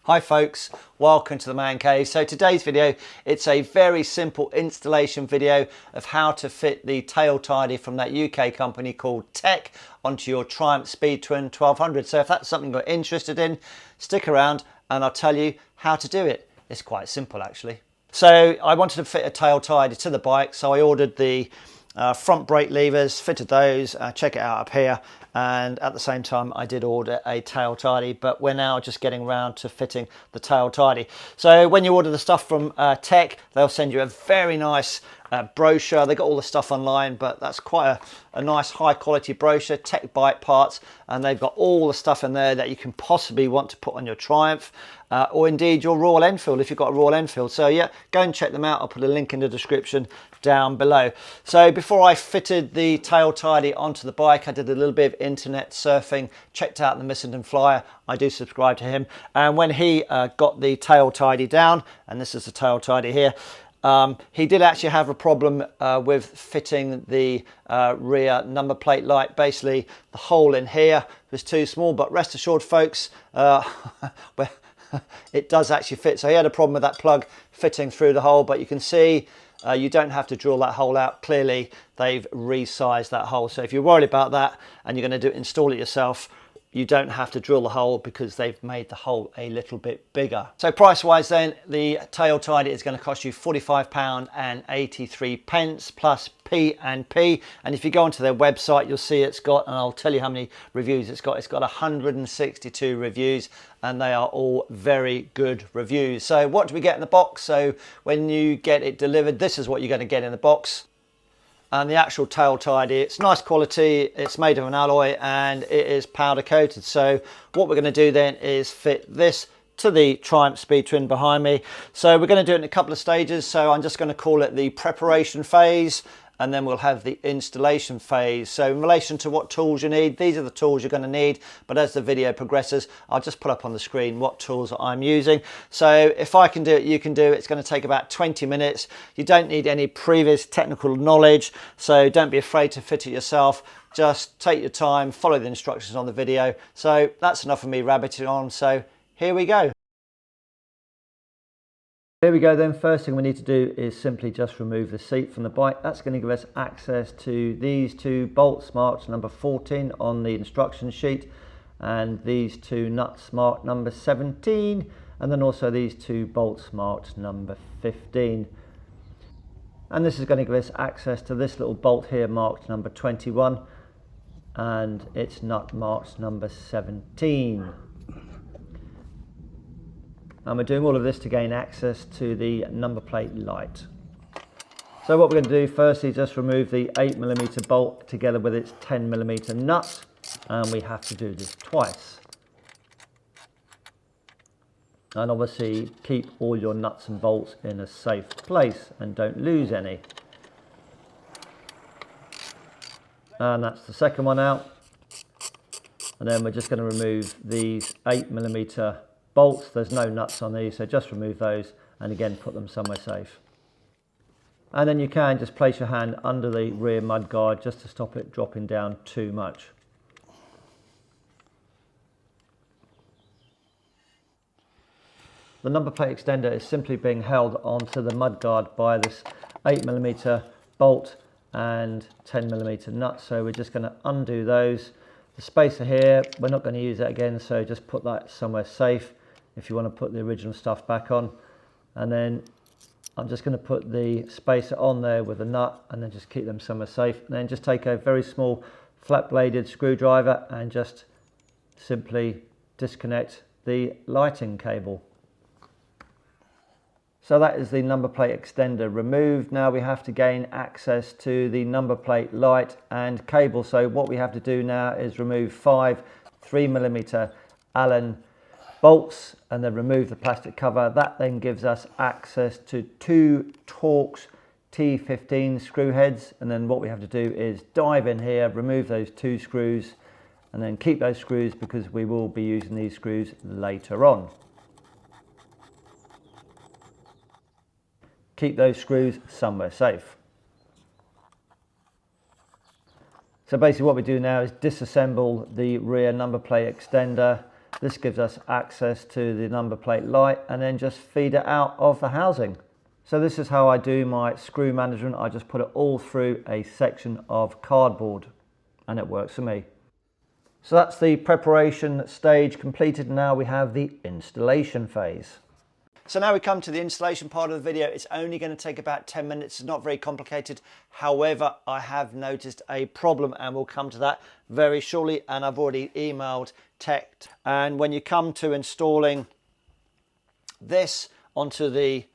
Hi folks, welcome to the Man Cave. So today's video, it's a very simple installation video of how to fit the tail tidy from that UK company called TEC onto your Triumph Speed Twin 1200. So if that's something you're interested in, stick around and I'll tell you how to do it. It's quite simple actually. So I wanted to fit a tail tidy to the bike, so I ordered the front brake levers, fitted those, check it out up here, and at the same time I did order a tail tidy, but we're now just getting around to fitting the tail tidy. So when you order the stuff from TEC, they'll send you a very nice brochure. They got all the stuff online, but that's quite a nice high quality brochure, TEC Bike Parts, and they've got all the stuff in there that you can possibly want to put on your Triumph or indeed your Royal Enfield if you've got a Royal Enfield. So yeah, go and check them out. I'll put a link in the description down below. So before I fitted the tail tidy onto the bike, I did a little bit of internet surfing, checked out the Missenden Flyer. I do subscribe to him, and when he got the tail tidy down, and this is the tail tidy here, he did actually have a problem with fitting the rear number plate light. Basically the hole in here was too small, but rest assured folks, it does actually fit. So he had a problem with that plug fitting through the hole, but you can see you don't have to drill that hole out. Clearly they've resized that hole, so if you're worried about that and you're going to install it yourself, you don't have to drill the hole because they've made the hole a little bit bigger. So price wise then, the tail tidy is going to cost you £45.83 plus P&P, and if you go onto their website you'll see it's got, and I'll tell you how many reviews it's got 162 reviews, and they are all very good reviews. So what do we get in the box? So when you get it delivered, this is what you're going to get in the box. And the actual tail tidy, it's nice quality, it's made of an alloy, and it is powder coated. So what we're going to do then is fit this to the Triumph Speed Twin behind me. So we're going to do it in a couple of stages. So I'm just going to call it the preparation phase, and then we'll have the installation phase. So in relation to what tools you need, these are the tools you're going to need, but as the video progresses, I'll just put up on the screen what tools I'm using. So if I can do it, you can do it. It's going to take about 20 minutes. You don't need any previous technical knowledge, so don't be afraid to fit it yourself. Just take your time, follow the instructions on the video. So that's enough of me rabbiting on, so here we go. Here we go then. First thing we need to do is simply just remove the seat from the bike. That's going to give us access to these two bolts marked number 14 on the instruction sheet, and these two nuts marked number 17, and then also these two bolts marked number 15. And this is going to give us access to this little bolt here marked number 21, and its nut marked number 17. And we're doing all of this to gain access to the number plate light. So what we're going to do firstly is just remove the 8mm bolt together with its 10mm nut, and we have to do this twice. And obviously keep all your nuts and bolts in a safe place and don't lose any. And that's the second one out. And then we're just going to remove these 8mm bolts. There's no nuts on these, so just remove those and again put them somewhere safe. And then you can just place your hand under the rear mud guard just to stop it dropping down too much. The number plate extender is simply being held onto the mud guard by this 8mm bolt and 10mm nut, so we're just going to undo those. The spacer here, we're not going to use that again, so just put that somewhere safe if you want to put the original stuff back on. And then I'm just going to put the spacer on there with a nut and then just keep them somewhere safe. And then just take a very small flat bladed screwdriver and just simply disconnect the lighting cable. So that is the number plate extender removed. Now we have to gain access to the number plate light and cable. So what we have to do now is remove 5 3mm Allen bolts and then remove the plastic cover. That then gives us access to 2 Torx T15 screw heads, and then what we have to do is dive in here, remove those 2 screws, and then keep those screws because we will be using these screws later on. Keep those screws somewhere safe. So basically what we do now is disassemble the rear number plate extender This gives us access to the number plate light and then just feed it out of the housing. So this is how I do my screw management. I just put it all through a section of cardboard and it works for me. So that's the preparation stage completed. Now we have the installation phase. So now we come to the installation part of the video. It's only going to take about 10 minutes. It's not very complicated. However, I have noticed a problem and we'll come to that very shortly. And I've already emailed TEC. And when you come to installing this onto the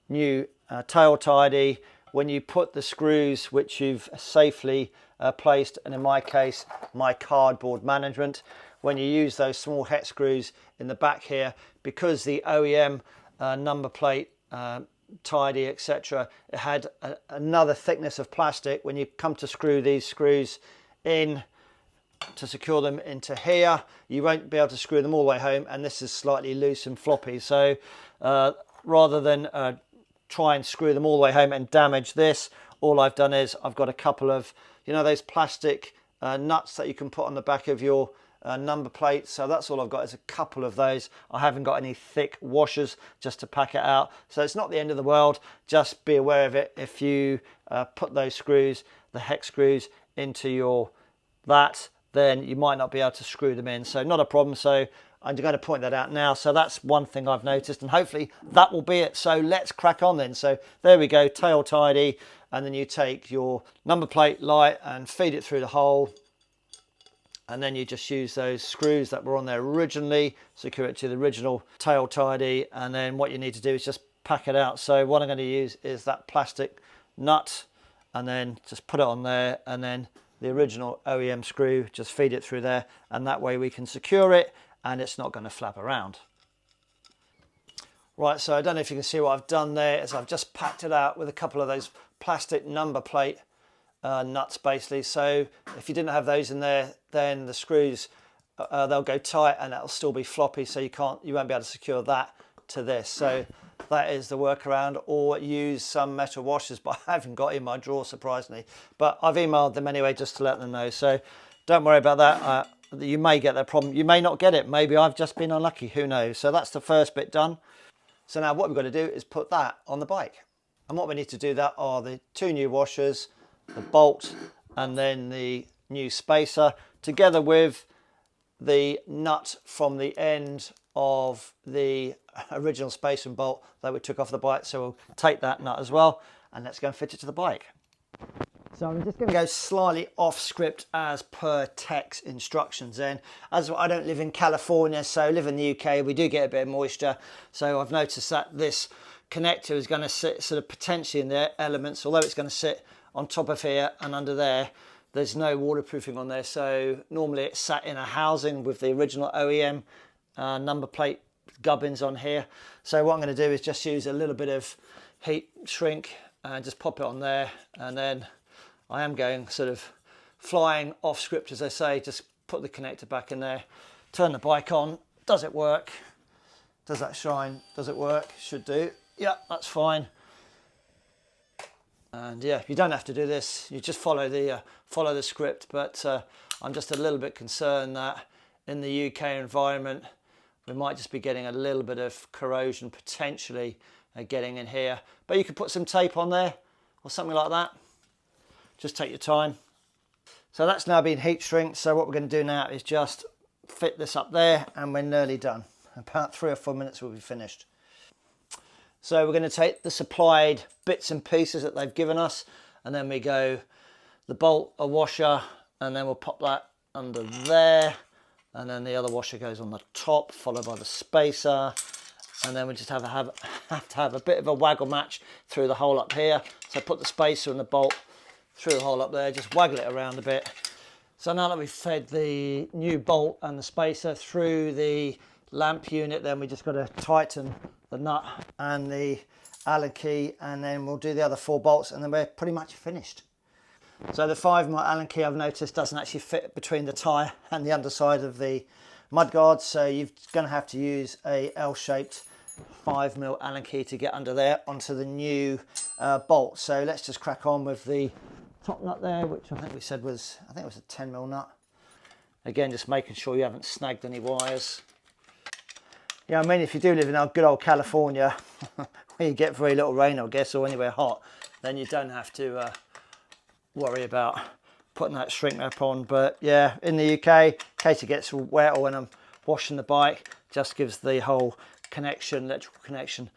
new tail tidy, when you put the screws which you've safely placed, and in my case, my cardboard management, when you use those small hex screws in the back here, because the OEM number plate tidy, etc., it had another thickness of plastic. When you come to screw these screws in to secure them into here, you won't be able to screw them all the way home, and this is slightly loose and floppy. So rather than try and screw them all the way home and damage this, all I've done is I've got a couple of, you know, those plastic nuts that you can put on the back of your number plate. So that's all I've got, is a couple of those. I haven't got any thick washers just to pack it out. So it's not the end of the world. Just be aware of it. If you put those screws, the hex screws, into your then you might not be able to screw them in. So not a problem. So I'm going to point that out now. So that's one thing I've noticed, and hopefully that will be it. So let's crack on then. So there we go, tail tidy, and then you take your number plate light and feed it through the hole. And then you just use those screws that were on there originally, secure it to the original tail tidy. And then what you need to do is just pack it out. So what I'm going to use is that plastic nut, and then just put it on there, and then the original OEM screw, just feed it through there. And that way we can secure it and it's not going to flap around. Right, so I don't know if you can see what I've done there, is I've just packed it out with a couple of those plastic number plate nuts basically. So if you didn't have those in there, then the screws they'll go tight and that'll still be floppy, so you won't be able to secure that to this. So that is the workaround, or use some metal washers, but I haven't got in my drawer surprisingly, but I've emailed them anyway just to let them know. So don't worry about that. You may get that problem, you may not get it, maybe I've just been unlucky, who knows. So that's the first bit done. So now what we've got to do is put that on the bike, and what we need to do that are the two new washers, the bolt, and then the new spacer, together with the nut from the end of the original spacer and bolt that we took off the bike. So we'll take that nut as well, and let's go and fit it to the bike. So I'm just going to go slightly off script as per TEC's instructions then. As I don't live in California, so I live in the UK, we do get a bit of moisture. So I've noticed that this connector is going to sit sort of potentially in the elements, although it's going to sit on top of here and under there. There's no waterproofing on there, so normally it's sat in a housing with the original OEM number plate gubbins on here. So what I'm going to do is just use a little bit of heat shrink and just pop it on there, and then I am going sort of flying off script, as I say. Just put the connector back in there, turn the bike on. Does it work? Does that shine? Does it work? Should do. Yeah, that's fine. And yeah, you don't have to do this. You just follow the script. But I'm just a little bit concerned that in the UK environment, we might just be getting a little bit of corrosion potentially getting in here. But you could put some tape on there or something like that. Just take your time. So that's now been heat shrinked. So what we're going to do now is just fit this up there, and we're nearly done. About 3 or 4 minutes we'll be finished. So we're going to take the supplied bits and pieces that they've given us, and then we go the bolt, a washer, and then we'll pop that under there, and then the other washer goes on the top, followed by the spacer, and then we just have to have a bit of a waggle match through the hole up here. So put the spacer and the bolt through the hole up there, just waggle it around a bit. So now that we've fed the new bolt and the spacer through the lamp unit, then we just got to tighten the nut and the Allen key, and then we'll do the other 4 bolts, and then we're pretty much finished. So the 5mm Allen key, I've noticed, doesn't actually fit between the tyre and the underside of the mudguard, so you're going to have to use a L-shaped 5mm Allen key to get under there onto the new bolt. So let's just crack on with the top nut there, which I think we said was, I think it was a 10mm nut. Again, just making sure you haven't snagged any wires. Yeah, I mean, if you do live in our good old California, where you get very little rain, I guess, or anywhere hot, then you don't have to worry about putting that shrink wrap on. But yeah, in the UK, in case it gets wet or when I'm washing the bike, just gives the whole connection, electrical connection,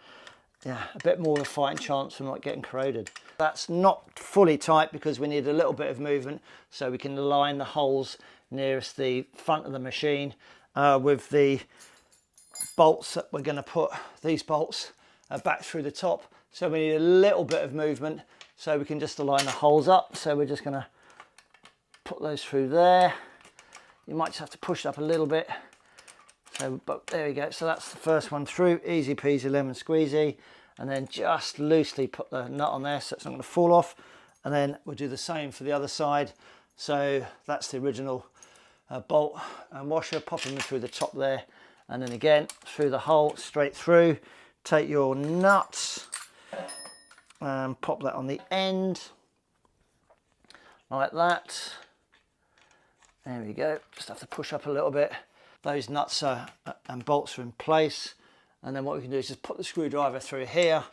yeah, a bit more of a fighting chance from not getting corroded. That's not fully tight because we need a little bit of movement so we can align the holes nearest the front of the machine with the bolts that we're going to put, these bolts back through the top. So we need a little bit of movement so we can just align the holes up. So we're just going to put those through there. You might just have to push it up a little bit. So, but there we go. So that's the first one through, easy peasy lemon squeezy. And then just loosely put the nut on there so it's not going to fall off. And then we'll do the same for the other side. So that's the original bolt and washer, popping them through the top there. And then again, through the hole, straight through. Take your nuts and pop that on the end, like that. There we go. Just have to push up a little bit. Those nuts and bolts are in place. And then what we can do is just put the screwdriver through here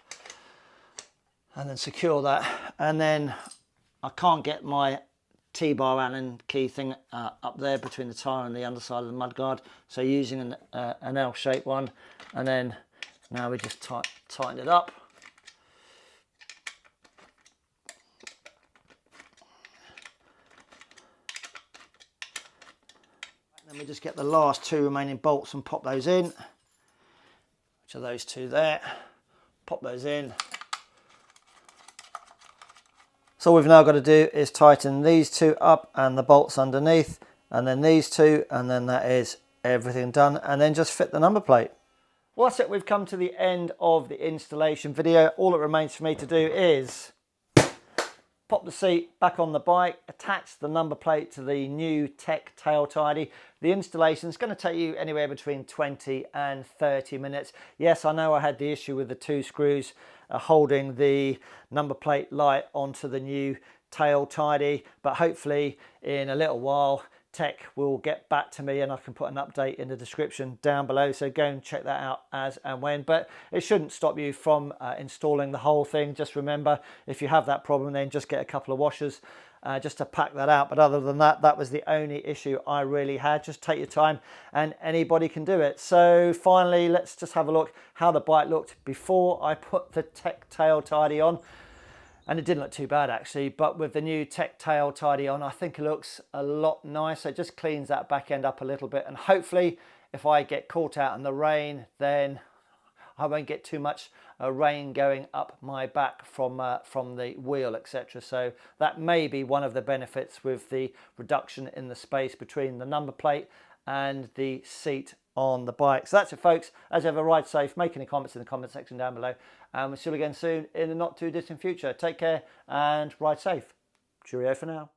and then secure that. And then I can't get my T-bar Allen key thing up there between the tyre and the underside of the mudguard. So using an L-shaped one, and then now we just tighten it up. Then we just get the last two remaining bolts and pop those in, which are those two there. Pop those in. So all we've now got to do is tighten these two up and the bolts underneath, and then these two, and then that is everything done, and then just fit the number plate. Well, that's it. We've come to the end of the installation video. All that remains for me to do is pop the seat back on the bike, attach the number plate to the new TEC tail tidy. The installation is going to take you anywhere between 20 and 30 minutes. Yes, I know I had the issue with the two screws holding the number plate light onto the new tail tidy, but hopefully in a little while TEC will get back to me and I can put an update in the description down below, so go and check that out as and when. But it shouldn't stop you from installing the whole thing. Just remember, if you have that problem, then just get a couple of washers just to pack that out. But other than that, that was the only issue I really had. Just take your time and anybody can do it. So finally, let's just have a look how the bike looked before I put the TEC tail tidy on. And it didn't look too bad actually, but with the new TEC tail tidy on, I think it looks a lot nicer. It just cleans that back end up a little bit, and hopefully if I get caught out in the rain, then I won't get too much rain going up my back from the wheel, etc. So that may be one of the benefits with the reduction in the space between the number plate and the seat on the bike. So that's it, folks. As ever, ride safe. Make any comments in the comment section down below, and we'll see you again soon in the not too distant future. Take care and ride safe. Cheerio for now.